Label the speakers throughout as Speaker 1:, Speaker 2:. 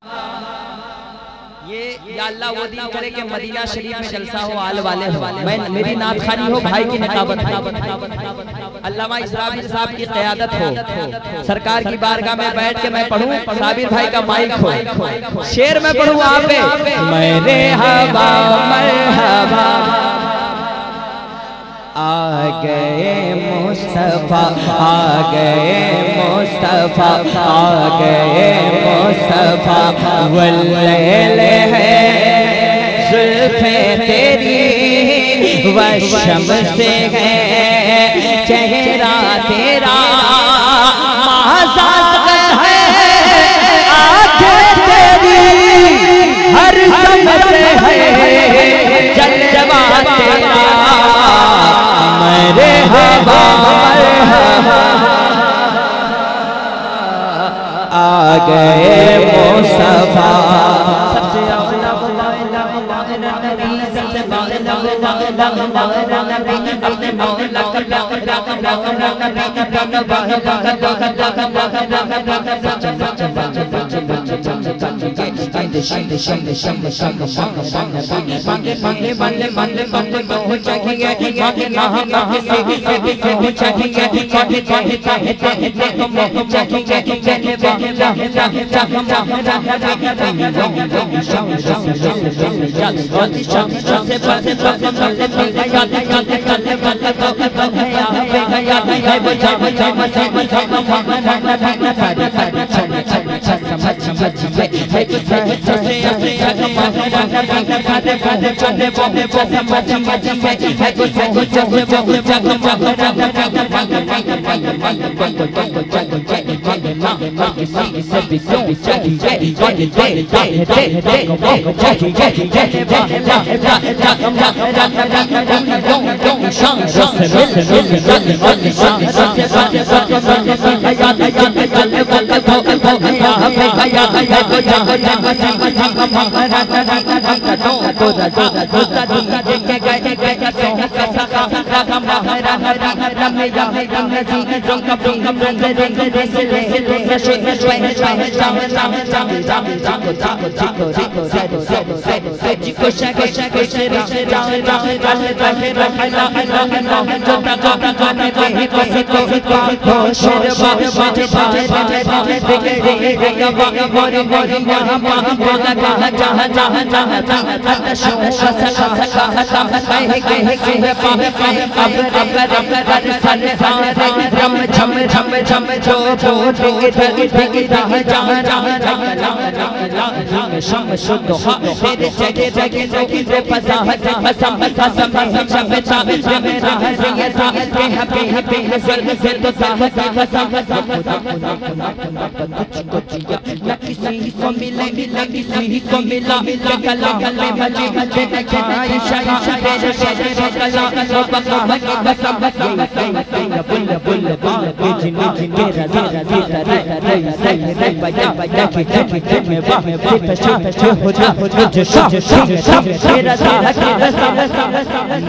Speaker 1: ये या अल्लाह वो दिन करे कि मदीना शरीफ में जलसा हो, आल वाले हो, मैं मेरी नात खानी हो, भाई की निकाबत हो, अल्लामा इस्राफिल साहब की क़यादत हो, सरकार की बारगाह में बैठ के मैं पढ़ूं, साबिर भाई का माइक हो, शेर में पढ़ूं आप पे, मेरे हवा मरहबा आ गए मुस्तफा, आ गए मुस्तफा, आ गए मुस्तफा, वल्लैल है जुल्फे तेरी वशम से है चेहरा तेरा महाज़ात है, आँखें तेरी हर समत है जलवा तेरा, मेरे हवा आ गए मुस्तफा। सबसे अपने मौला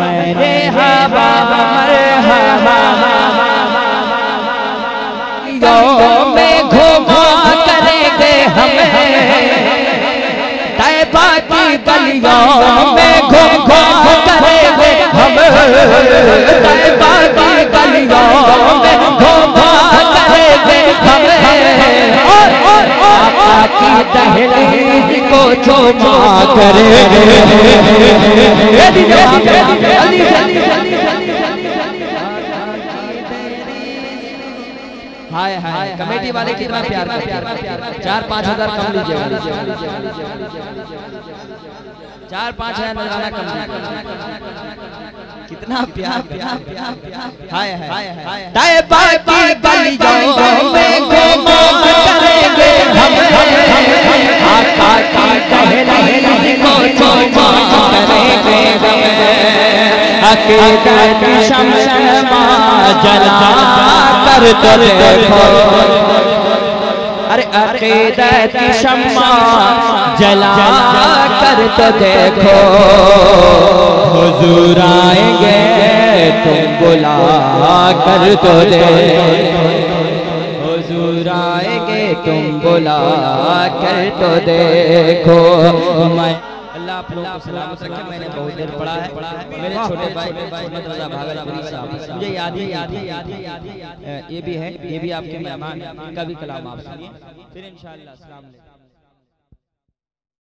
Speaker 1: मेरे हवा में घुमा करेंगे हमें, तैबा की गलियों में घुमा करेंगे हमें, तैबा की गलियों में घुमा करेंगे हमें, आका की दहलीज को चूमा करेंगे। हाय हाय कमेटी वाले कितना प्यार, 4-5 हजार कम लीजिए, 4-5 हजार नजराना कम, कितना प्यार प्यार। हाय हाय तैबा की गलियों में घुमा करेंगे हम, आका की दहलीज को चूमा करेंगे, अकीदत शम्मा जला कर तो देखो, अरे अकीदत शम्मा जला कर तो देखो, हुजूर आएंगे तुम बुला कर तो देखो, हुजूर आएंगे तुम बुला कर तो देखो। मैं अल्लाह आप लोगों को सलामत रखे। मैंने बहुत देर पढ़ा है। मेरे छोटे भाई मोहम्मद रजा भागलपुरी साहब, मुझे याद ही ये भी है, ये भी आपके मेहमान, इनका भी कलाम आप सुनिए फिर इंशाअल्लाह। अस्सलाम वालेकुम।